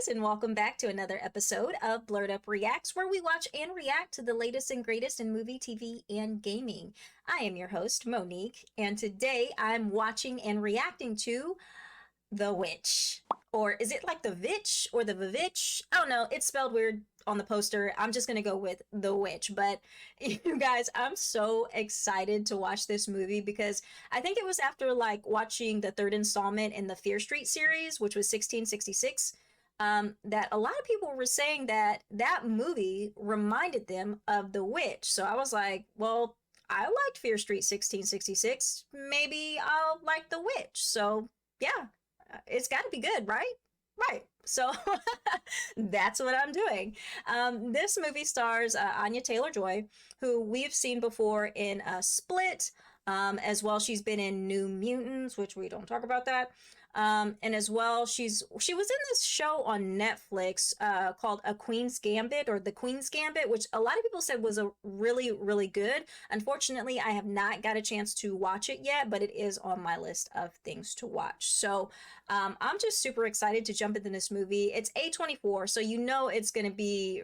guys, and welcome back to another episode of Blerd Up Reacts, where we watch and react to the latest and greatest in movie, TV, and gaming. I am your host, Monique, and today I'm watching and reacting to The Witch. Or is it like The Vitch or The Vivitch? I don't know. It's spelled weird on the poster. I'm just going to go with The Witch. But you guys, I'm so excited to watch this movie because I think it was after like watching the third installment in the Fear Street series, which was 1666, that a lot of people were saying that that movie reminded them of The Witch. So I was like, well, I liked Fear Street 1666. Maybe I'll like The Witch. So yeah, it's got to be good, right? Right. So that's what I'm doing. This movie stars Anya Taylor-Joy, who we've seen before in Split, as well. She's been in New Mutants, which we don't talk about that. And as well, she was in this show on Netflix called A Queen's Gambit or The Queen's Gambit, which a lot of people said was a really, really good. Unfortunately, I have not got a chance to watch it yet, but it is on my list of things to watch. So I'm just super excited to jump into this movie. It's A24, so you know it's going to be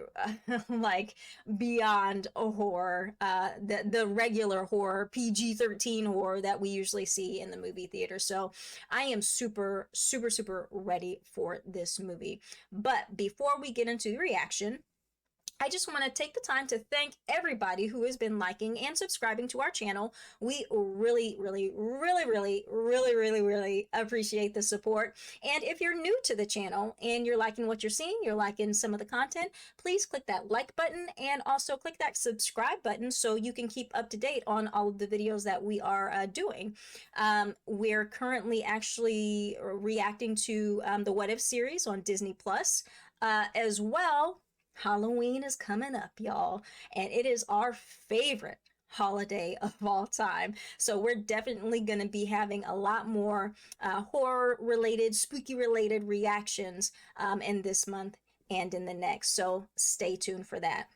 like beyond a horror, the regular horror, PG-13 horror that we usually see in the movie theater. So I am super, super, super ready for this movie. But before we get into the reaction, I just want to take the time to thank everybody who has been liking and subscribing to our channel. We really, really, really, really, really, really, really appreciate the support. And if you're new to the channel and you're liking what you're seeing, you're liking some of the content, please click that like button and also click that subscribe button so you can keep up to date on all of the videos that we are doing. We're currently actually reacting to the What If series on Disney Plus as well. Halloween is coming up, y'all, and it is our favorite holiday of all time. So we're definitely going to be having a lot more horror related, spooky related reactions in this month and in the next. So stay tuned for that.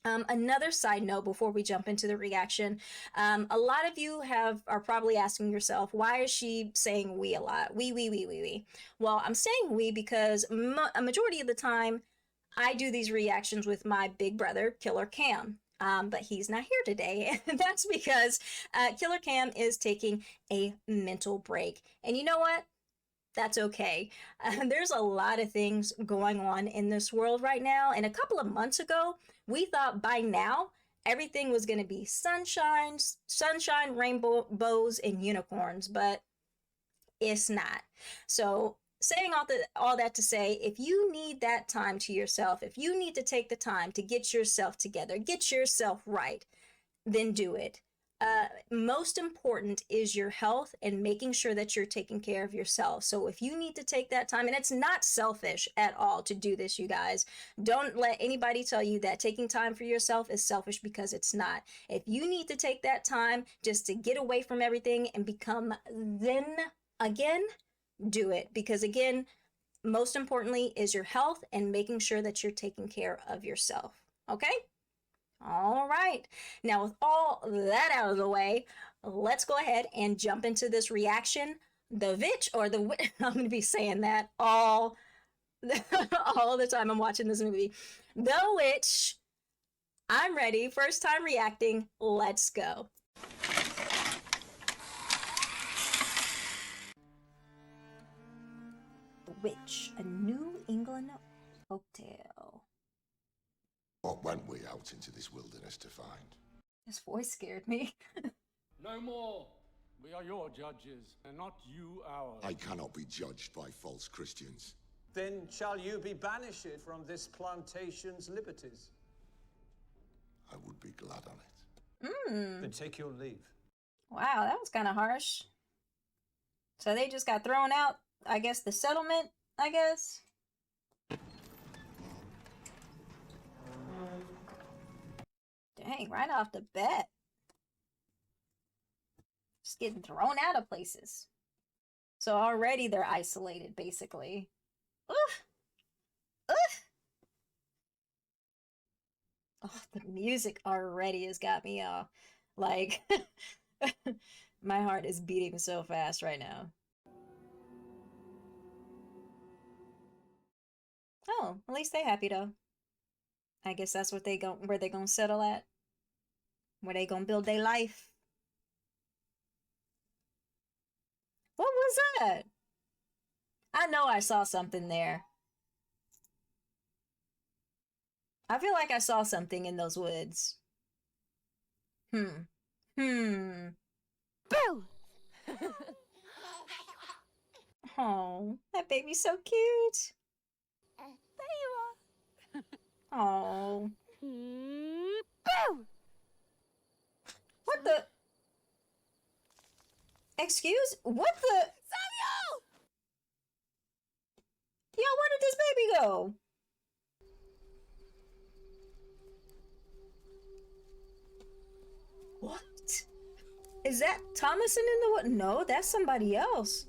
Another side note before we jump into the reaction, a lot of you are probably asking yourself, why is she saying we a lot? We. Well, I'm saying we because a majority of the time I do these reactions with my big brother, Killer Cam. But he's not here today, and that's because Killer Cam is taking a mental break. And you know what? That's okay. There's a lot of things going on in this world right now, and a couple of months ago, we thought by now everything was going to be sunshine, rainbows, and unicorns, but it's not. So saying all that to say, if you need that time to yourself, if you need to take the time to get yourself together, get yourself right, then do it. Most important is your health and making sure that you're taking care of yourself. So if you need to take that time, and it's not selfish at all to do this, you guys, don't let anybody tell you that taking time for yourself is selfish, because it's not. If you need to take that time just to get away from everything and become zen again, do it. Because again, most importantly is your health and making sure that you're taking care of yourself. Okay? All right. Now, with all that out of the way, let's go ahead and jump into this reaction. The Vitch or the Witch, I'm going to be saying that all the time I'm watching this movie. The Witch. I'm ready. First time reacting. Let's go. The Witch, a New England folktale. What went we out into this wilderness to find? His voice scared me. No more. We are your judges, and not you ours. I cannot be judged by false Christians. Then shall you be banished from this plantation's liberties? I would be glad on it. Then take your leave. Wow, that was kind of harsh. So they just got thrown out, I guess, the settlement, I guess. Dang, right off the bat. Just getting thrown out of places. So already they're isolated, basically. Oof. Oof. Oh, the music already has got me like my heart is beating so fast right now. Oh, at least they happy though. I guess that's what where they gonna settle at. Where they gonna build their life. What was that? I know I saw something there. I feel like I saw something in those woods. Hmm. Hmm. Boo! Oh, that baby's so cute. There you Oh. are. Boo! What the? Excuse? What the? Samuel! Yo, where did this baby go? What? Is that Thomason in the wood? No, that's somebody else.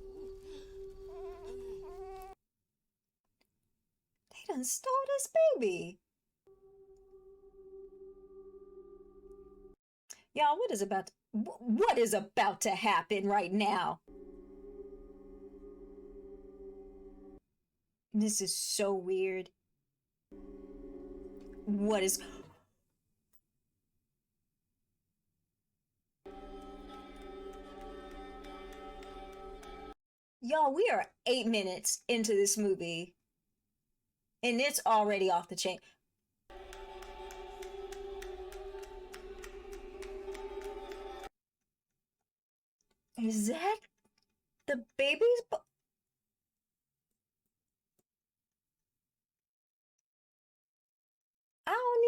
They done stole this baby. Y'all, what is about to happen right now? This is so weird. What is... Y'all, we are 8 minutes into this movie. And it's already off the chain. Is that the baby's... I don't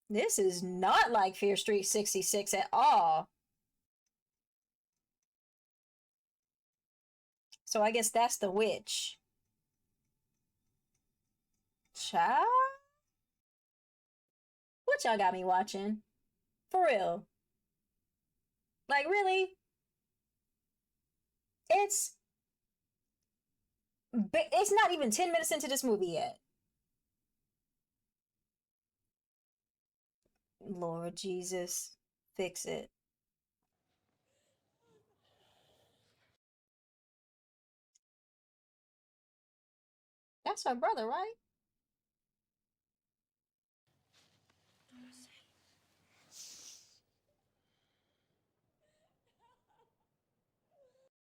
even... This is not like Fear Street 66 at all. So I guess that's the witch. Child? What y'all got me watching? For real. Like, really? It's not even 10 minutes into this movie yet. Lord Jesus, fix it. That's her brother, right?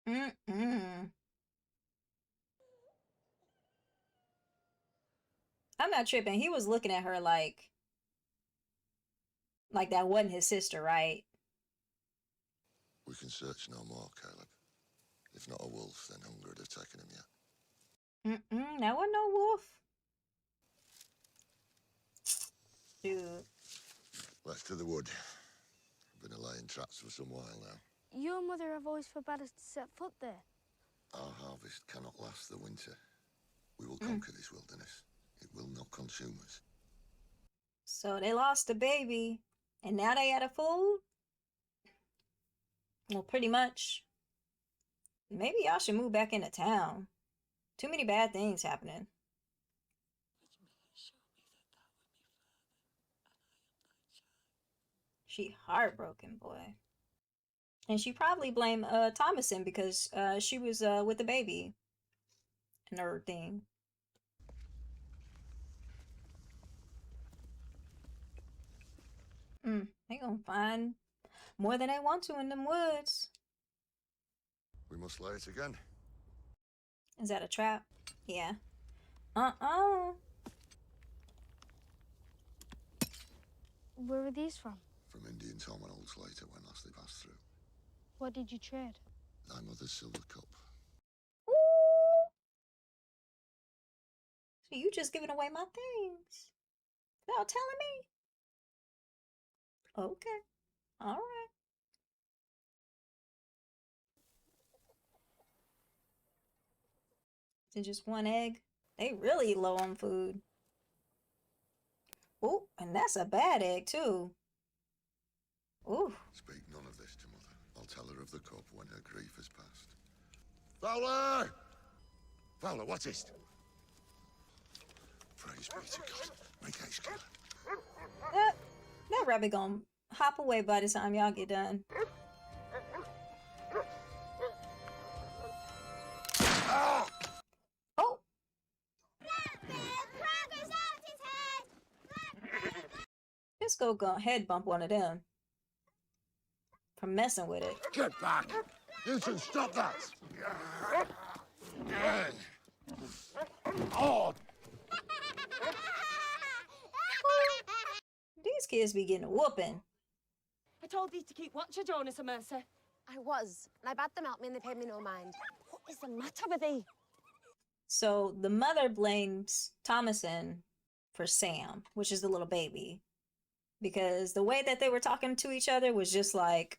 Mm-mm. I'm not tripping. He was looking at her like that wasn't his sister, right? We can search no more, Caleb. If not a wolf, then hunger would have taken him yet. Mm-mm. That wasn't no wolf. Dude. Let's to the wood. I've been laying traps for some while now. You and Mother have always forbade us to set foot there. Our harvest cannot last the winter. We will conquer this wilderness. It will not consume us. So they lost the baby, and now they out of food? Well, pretty much. Maybe y'all should move back into town. Too many bad things happening. She heartbroken, boy. And she probably blamed Thomason because she was with the baby and everything. They gonna find more than they want to in them woods. We must lay it again. Is that a trap? Yeah. Uh-uh. Where are these from? From Indian Tomanols later when last they passed through. What did you trade? Thy mother's silver cup. Ooh. So you just giving away my things without telling me? Okay. All right. Is it just one egg? They really low on food. Ooh, and that's a bad egg too. Ooh. Speak none of this to Mother. I'll tell her of the cup when her grief has passed. Fowler! Fowler, what is it? Praise be to God. Make haste, Caleb. That rabbit gonna hop away by the time y'all get done. Oh! Cisco gonna head bump one of them for messing with it. Get back! You two stop that! Oh! These kids be getting a whooping. I told thee to keep watch of Jonas and Mercy. I was, and I bade them help me and they paid me no mind. What is the matter with thee? So the mother blames Thomason for Sam, which is the little baby, because the way that they were talking to each other was just like,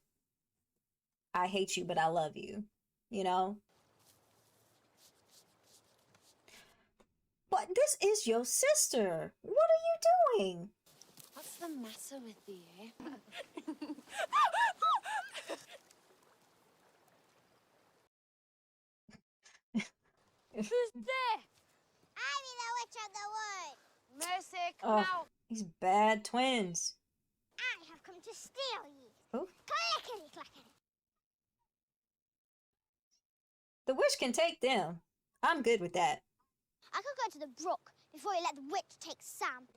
I hate you, but I love you, you know? But this is your sister. What are you doing? What's the matter with thee, eh? Who's there? I'm the witch of the wood. Mercy, come Oh, out. these bad twins. I have come to steal you. Oh, Clickety clackety. the witch can take them. I'm good with that. I could go to the brook before you let the witch take Sam.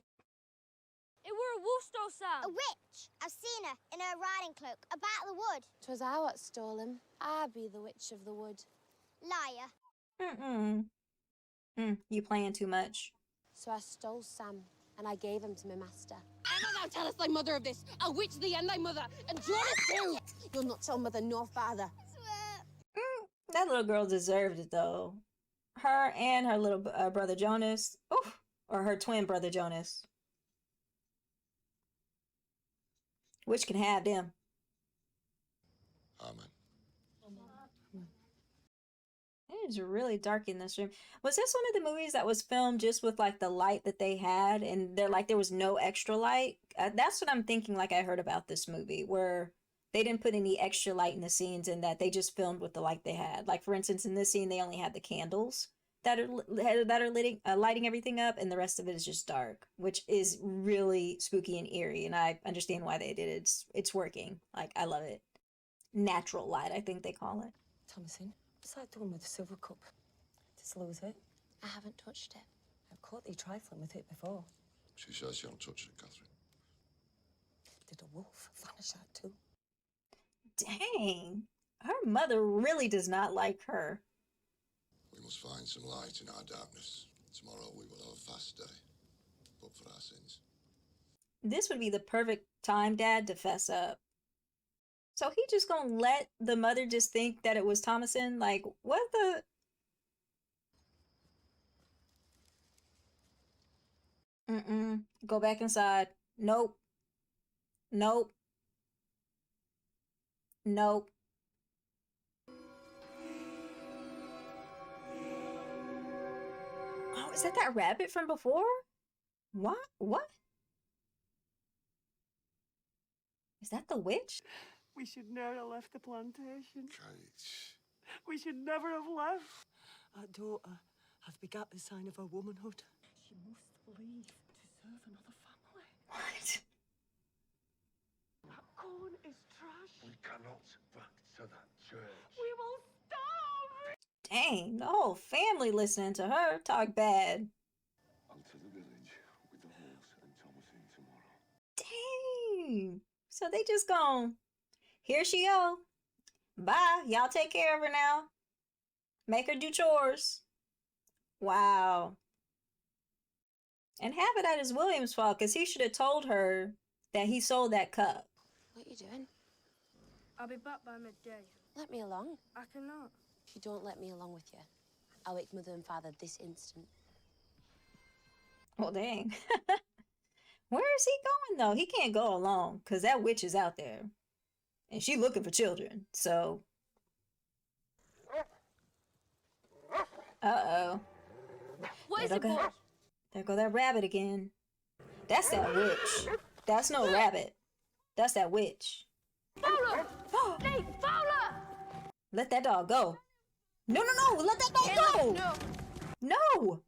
It were a wolf stole A Sam. witch. I've seen her in her riding cloak about the wood. 'Twas I what stole him. I be the witch of the wood. Liar. You playing too much. So I stole Sam, and I gave him to my master. Ever thou tellest thy mother of this, I'll witch thee and thy mother, and Jonas too! You'll not tell mother nor father. That little girl deserved it though. Her and her little brother Jonas. Oof. Or her twin brother Jonas. Which can have them. Amen. It is really dark in this room. Was this one of the movies that was filmed just with like the light that they had, and there was no extra light? That's what I'm thinking. Like I heard about this movie where they didn't put any extra light in the scenes, and that they just filmed with the light they had. Like for instance, in this scene, they only had the candles that are lighting everything up, and the rest of it is just dark, which is really spooky and eerie. And I understand why they did it. It's working. Like I love it. Natural light, I think they call it. Thomasin, what's that doing with the silver cup? Just lose it. I haven't touched it. I've caught thee trifling with it before. She says she don't touch it, Catherine. Did a wolf vanish out too? Dang, her mother really does not like her. We must find some light in our darkness. Tomorrow we will have a fast day, but for our sins. This would be the perfect time, Dad, to fess up. So he just gonna let the mother just think that it was Thomason? Like, what the? Go back inside. Nope. Nope. Nope. Oh, is that rabbit from before? What? What? Is that the witch? We should never have left the plantation. Kate. We should never have left. Our daughter hath begat the sign of her womanhood. She must leave to serve another family. What? That corn is trash. We cannot back to that church. We will starve. Dang, the whole family listening to her talk bad. On to the village with the horse and Thomasin tomorrow. Dang. So they just gone. Here she go. Bye. Y'all take care of her now. Make her do chores. Wow. And half of that is William's fault, because he should have told her that he sold that cup. What are you doing? I'll be back by midday. Let me along. I cannot. If you don't let me along with you, I'll wake mother and father this instant. Well, dang. Where is he going, though? He can't go alone, because that witch is out there. And she looking for children, so... Uh-oh. What is There it, go- boy? There go that rabbit again. That's that witch. That's no rabbit. That's that witch. Fowler! Nate, Fowler! Let that dog go. No, no, no! Let that dog go! No. No!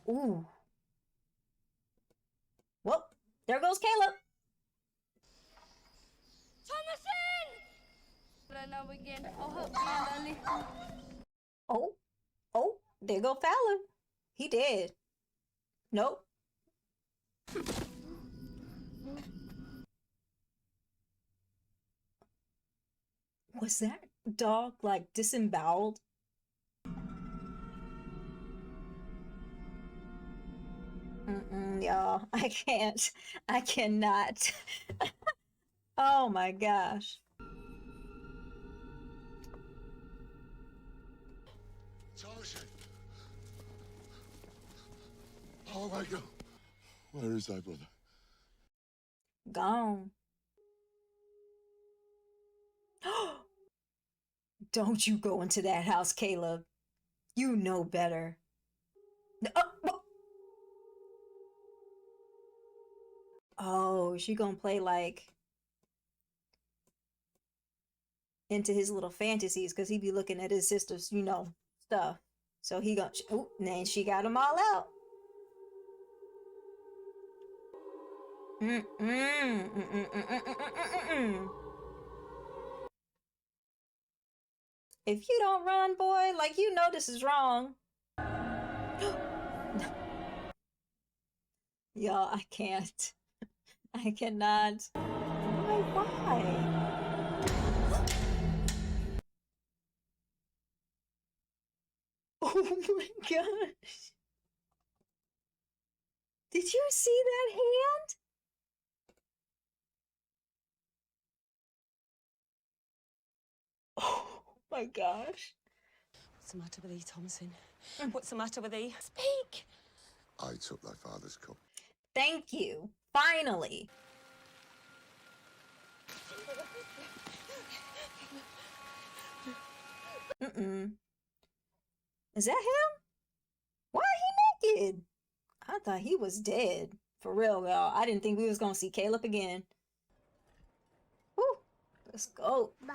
Ooh. Well, there goes Caleb. Thomasin! But now again, I'll help you, Lily. Oh, there go Fowler. He dead. Nope. Was that dog like disemboweled? Y'all, I can't. I cannot. Oh my gosh. Thomason! Oh my God! Where is thy brother? Gone. Don't you go into that house, Caleb. You know better. Oh, she gonna play like into his little fantasies because he be looking at his sister's, you know, stuff. So he gonna, oh, then she got them all out. If you don't run, boy, like you know this is wrong. Y'all, I can't. I cannot. Why? Oh my gosh. Did you see that hand? Oh my gosh. What's the matter with thee, Thomason? What's the matter with thee? Speak! I took thy father's cup. Thank you. Finally. Is that him? Why are he naked? I thought he was dead. For real, y'all. I didn't think we was gonna see Caleb again. Woo. Let's go. Bah,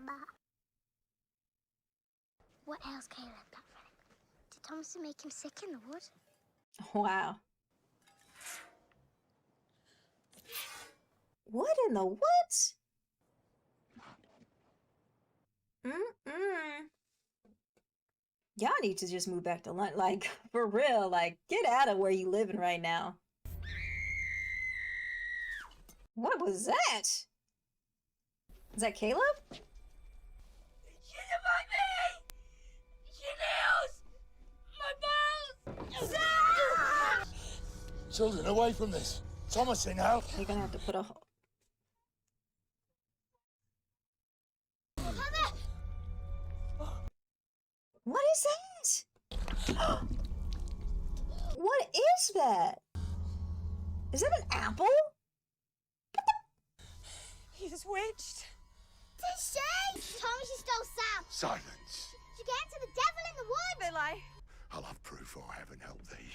bah. What else, Caleb? Did Thomason make him sick in the wood? Wow. What in the what? Y'all need to just move back to London. Like, for real. Like, get out of where you living right now. What was that? Is that Caleb? She's above me! She knows! My balls! Children, away from this. Thomason, help! You're gonna have to put a... What is that? What is that? Is that an apple? He's witched. Did she? Thomason stole Sam. Silence. She gave to the devil in the wood. Billy. I'll have proof, or heaven help thee.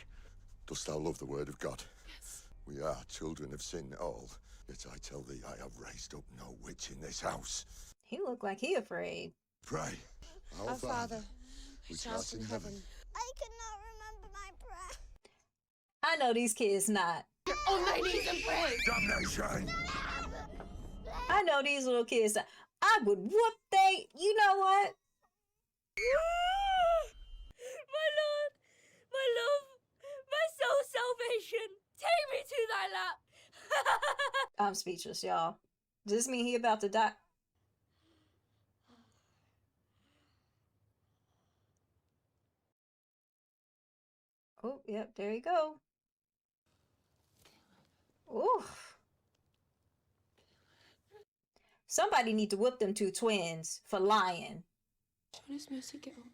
Dost thou love the word of God? Yes. We are children of sin all, yet I tell thee I have raised up no witch in this house. He looked like he afraid. Pray. Our Father, which art in heaven. I cannot remember my prayer. I know these kids not. On my knees and pray! Damnation! I know these little kids. I would whoop they. You know what? My Lord, my love, my soul's salvation, take me to thy lap. I'm speechless, y'all. Does this mean he about to die? Oh, yep, there you go. Oof. Somebody need to whoop them two twins for lying. His mercy, get on.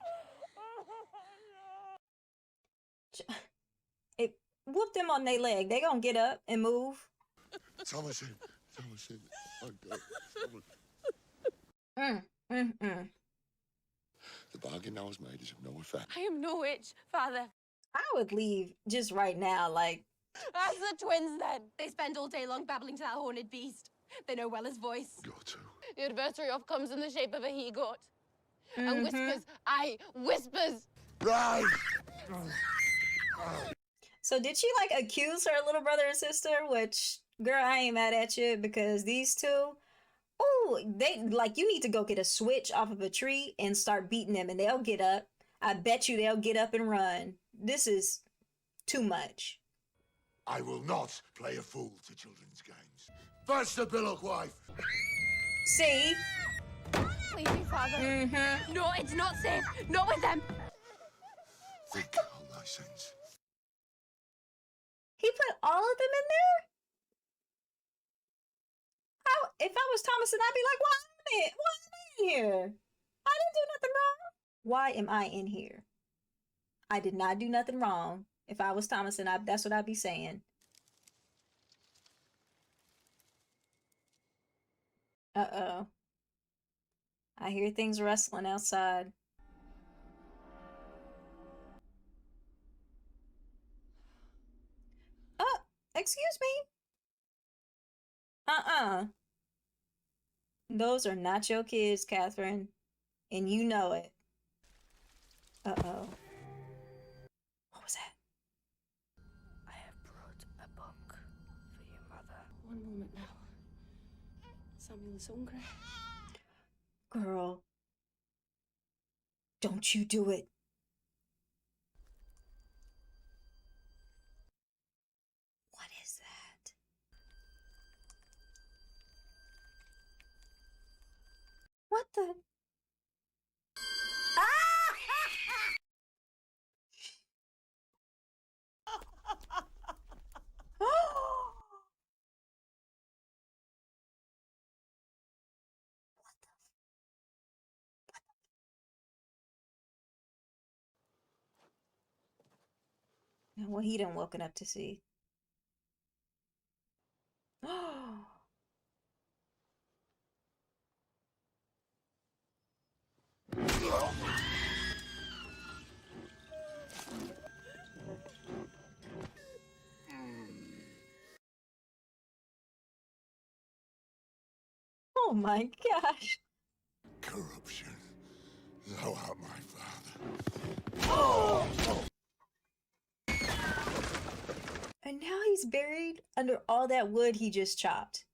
It whoop them on their leg. They gonna get up and move. Thomason. Thomason. Oh, God. The bargain now is made is of no effect. I am no witch, Father. I would leave just right now, like. As the twins, then. They spend all day long babbling to that horned beast. They know well his voice. Go to. The adversary oft comes in the shape of a he-goat. And whispers, aye, whispers. Right! So did she like accuse her little brother and sister? Which, girl, I ain't mad at you because these two, oh, they like you need to go get a switch off of a tree and start beating them, and they'll get up. I bet you they'll get up and run. This is too much. I will not play a fool to children's games. First the billock wife. See? Leave me, Father. No, it's not safe. Not with them. Think on thy sins. He put all of them in there? If I was Thomason, I'd be like, why am I in here? I didn't do nothing wrong. Why am I in here? I did not do nothing wrong. If I was Thomason, that's what I'd be saying. Uh-oh. I hear things rustling outside. Oh, excuse me. Those are not your kids, Catherine. And you know it. Uh-oh. What was that? I have brought a book for you, Mother. One moment now. Samuel is hungry. Girl. Don't you do it. What is that? What the? Well, he done woken up to see. Oh my gosh. Corruption. Thou art my father. And now he's buried under all that wood he just chopped.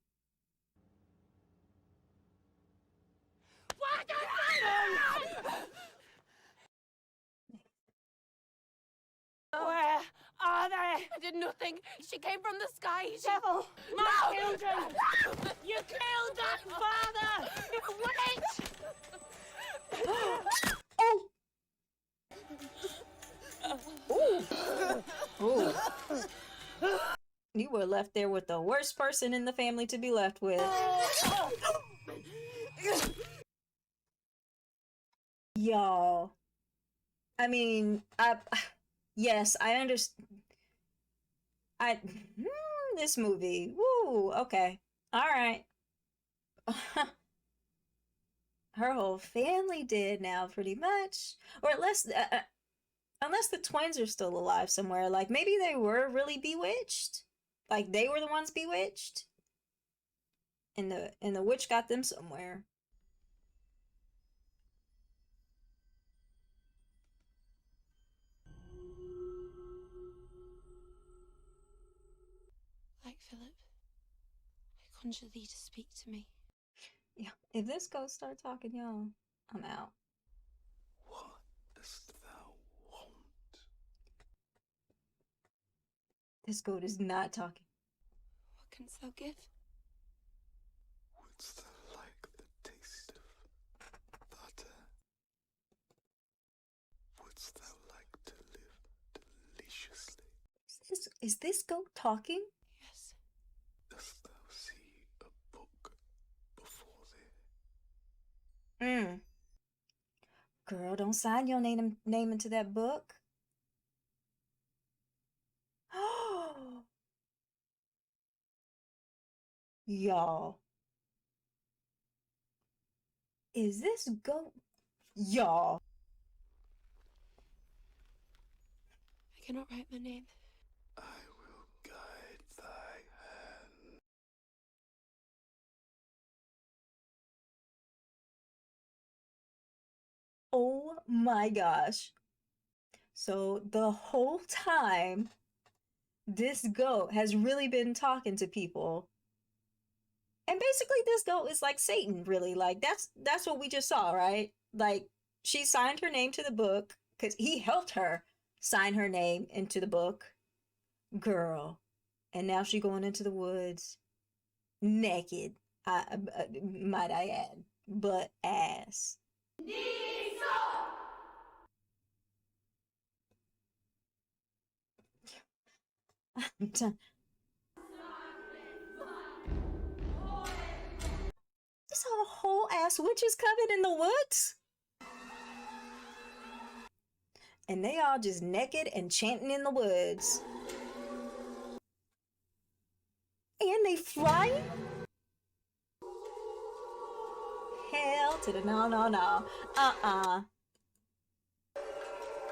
Where are they? I did nothing. She came from the sky. Devil! My children! You killed that father! Oh! Ooh. You were left there with the worst person in the family to be left with. Y'all. I mean, yes, I understand. This movie. Woo, okay. All right. Her whole family did now, pretty much. Or unless the twins are still alive somewhere. Like, maybe they were really bewitched. Like, they were the ones bewitched. And the witch got them somewhere. Like Philip, I conjure thee to speak to me. Yeah, if this ghost start talking, y'all, I'm out. What dost thou want? This goat is not talking. What canst thou give? Wouldst thou like the taste of butter? Wouldst thou like to live deliciously? Is this goat talking? Yes. Dost thou see a book before thee? Girl, don't sign your name into that book. Y'all. Is this goat? Y'all. I cannot write my name. I will guide thy hand. Oh my gosh. So the whole time, this goat has really been talking to people. And basically this goat is like Satan, really. Like that's what we just saw, right? Like she signed her name to the book because he helped her sign her name into the book. Girl. And now she going into the woods naked. Might I add. but ass. I'm done. This whole ass witches covered in the woods. And they all just naked and chanting in the woods. And they flying? Hell to the no, no, no.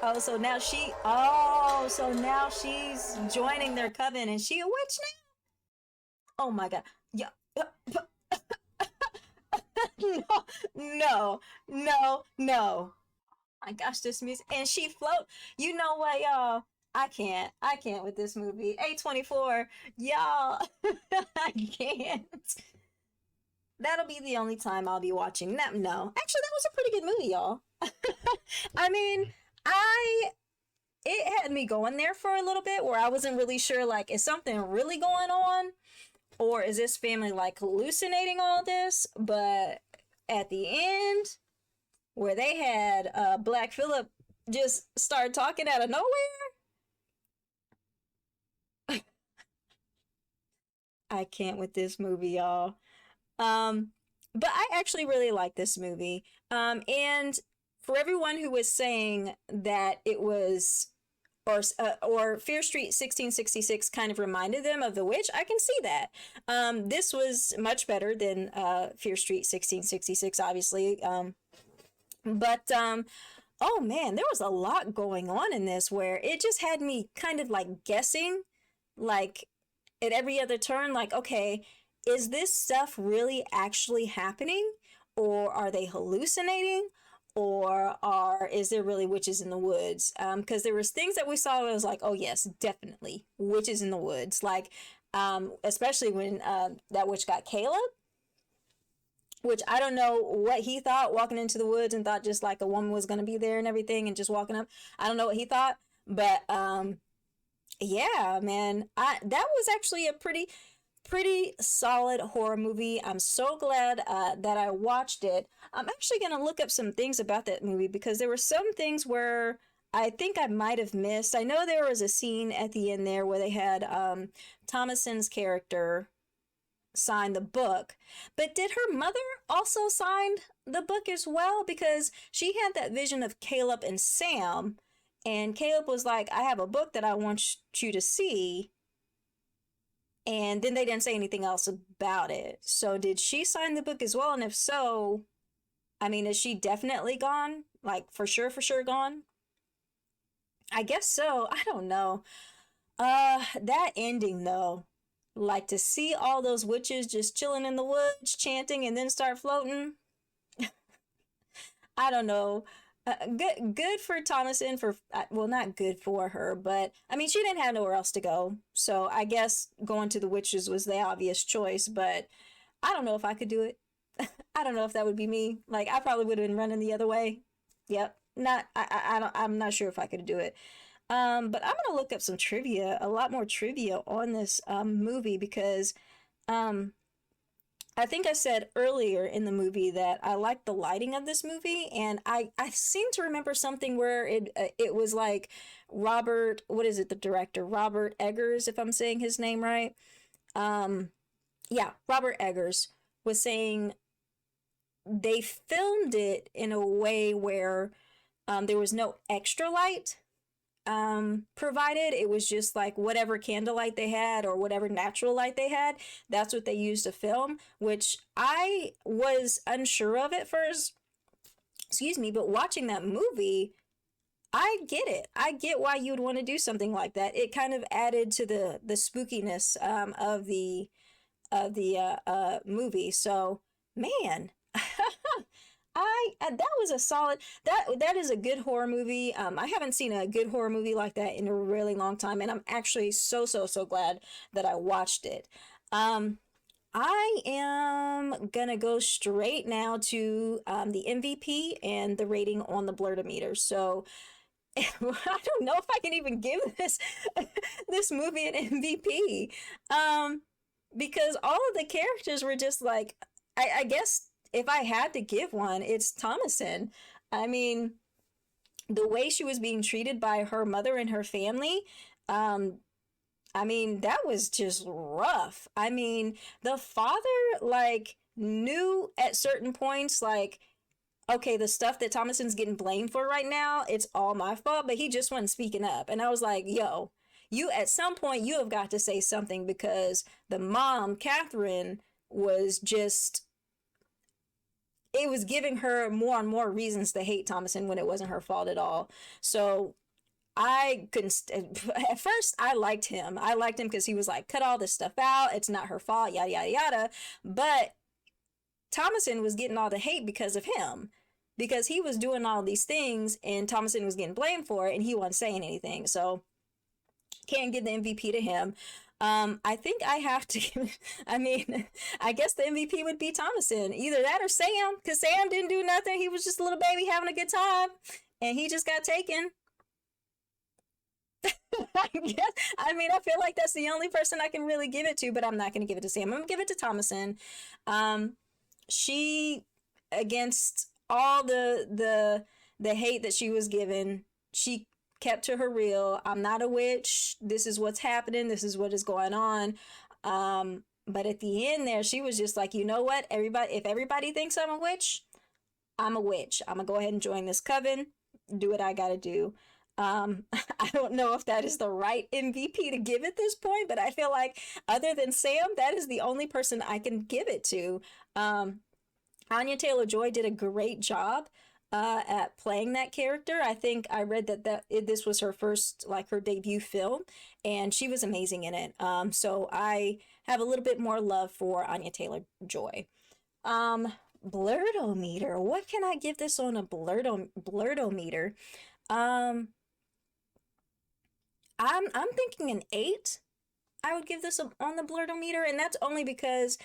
Oh, so now she's joining their coven and she a witch now? Oh my god. Yeah. No. My gosh, this music. And she float. You know what, y'all? I can't with this movie. A24, y'all. I can't. That'll be the only time I'll be watching that. No, actually, that was a pretty good movie, y'all. I mean, it had me going there for a little bit where I wasn't really sure, like, is something really going on? Or is this family, like, hallucinating all this? But at the end, where they had Black Phillip just start talking out of nowhere. I can't with this movie, y'all. But I actually really like this movie. And for everyone who was saying that it was, or Fear Street 1666 kind of reminded them of The Witch, I can see that. This was much better than Fear Street 1666, obviously. But oh man, there was a lot going on in this where it just had me kind of like guessing, like at every other turn, like, okay, is this stuff really actually happening? Or are they hallucinating? Or is there really witches in the woods? Because there was things that we saw that was like, oh yes, definitely witches in the woods. Like, especially when that witch got Caleb. Which I don't know what he thought walking into the woods and thought just like a woman was going to be there and everything and just walking up. I don't know what he thought, but yeah, man, that was actually a pretty solid horror movie. I'm so glad that I watched it. I'm actually going to look up some things about that movie because there were some things where I think I might have missed. I know there was a scene at the end there where they had Thomason's character sign the book, but did her mother also sign the book as well? Because she had that vision of Caleb and Sam, and Caleb was like, I have a book that I want you to see, and then they didn't say anything else about it. So did she sign the book as well? And if so, I mean, is she definitely gone? Like for sure gone? I guess so. I don't know. That ending though, like to see all those witches just chilling in the woods, chanting, and then start floating. I don't know. Good for Thomason for, well, not good for her, but I mean, she didn't have nowhere else to go. So I guess going to the witches was the obvious choice, but I don't know if I could do it. I don't know if that would be me. Like, I probably would have been running the other way. Yep. I'm not sure if I could do it. But I'm gonna look up some trivia, a lot more trivia on this movie because I think I said earlier in the movie that I liked the lighting of this movie, and I seem to remember something where it was like Robert, what is it, the director, Robert Eggers, if I'm saying his name right. Yeah, Robert Eggers was saying they filmed it in a way where there was no extra light provided. It was just like whatever candlelight they had or whatever natural light they had, that's what they used to film, which I was unsure of at first, excuse me, but watching that movie, I get it. I get why you would want to do something like that. It kind of added to the spookiness of the movie. So man, that was a solid, that is a good horror movie. I haven't seen a good horror movie like that in a really long time, and I'm actually so glad that I watched it. I am gonna go straight now to the MVP and the rating on the Blerdometer. So I don't know if I can even give this this movie an MVP, because all of the characters were just like, I guess if I had to give one, it's Thomasin. I mean, the way she was being treated by her mother and her family, I mean, that was just rough. I mean, the father, like, knew at certain points, like, okay, the stuff that Thomasin's getting blamed for right now, it's all my fault, but he just wasn't speaking up. And I was like, yo, you, at some point, you have got to say something, because the mom, Catherine, was just, it was giving her more and more reasons to hate Thomasin when it wasn't her fault at all. So I couldn't, at first I liked him. I liked him because he was like, cut all this stuff out. It's not her fault, yada, yada, yada. But Thomasin was getting all the hate because of him, because he was doing all these things and Thomasin was getting blamed for it and he wasn't saying anything. So can't give the MVP to him. I think I have to, I mean, I guess the MVP would be Thomasin. Either that or Sam, because Sam didn't do nothing. He was just a little baby having a good time and he just got taken. I guess, I mean, I feel like that's the only person I can really give it to, but I'm not going to give it to Sam. I'm going to give it to Thomasin. She, against all the hate that she was given, she kept to her real. I'm not a witch. This is what's happening. This is what is going on. But at the end there, she was just like, you know what? If everybody thinks I'm a witch, I'm a witch. I'm gonna go ahead and join this coven, do what I gotta do. I don't know if that is the right MVP to give at this point, but I feel like other than Sam, that is the only person I can give it to. Anya Taylor-Joy did a great job at playing that character. I think I read that this was her first, like, her debut film, and she was amazing in it. So I have a little bit more love for Anya Taylor-Joy. Blerdometer. What can I give this on a Blerdometer? I'm thinking an 8. I would give this on the Blerdometer, and that's only because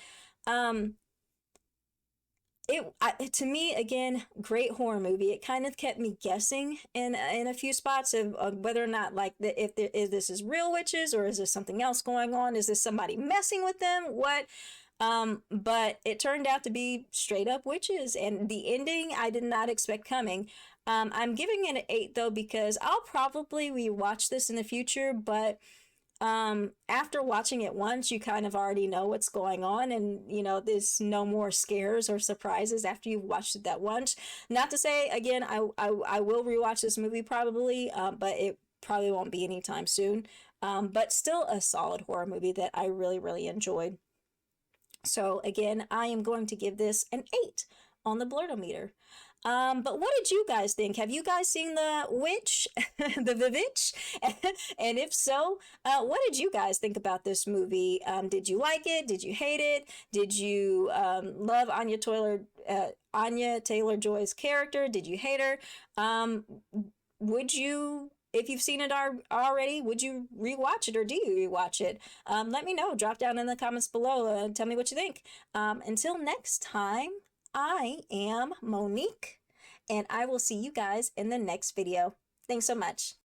to me, again, great horror movie. It kind of kept me guessing in a few spots of whether or not, like, if this is real witches or is this something else going on? Is this somebody messing with them? What? But it turned out to be straight up witches, and the ending I did not expect coming. I'm giving it an 8 though, because I'll probably rewatch this in the future, but after watching it once, you kind of already know what's going on, and you know, there's no more scares or surprises after you've watched it that once. Not to say, again, I will rewatch this movie probably, but it probably won't be anytime soon. But still a solid horror movie that I really, really enjoyed. So again, I am going to give this an 8 on the Blerdometer. But what did you guys think? Have you guys seen The Witch, the Vivitch? And if so, what did you guys think about this movie? Did you like it? Did you hate it? Did you love Anya Taylor-Joy's character? Did you hate her? Would you, if you've seen it already, would you rewatch it, or do you rewatch it? Let me know. Drop down in the comments below and tell me what you think. Until next time, I am Monique, and I will see you guys in the next video. Thanks so much.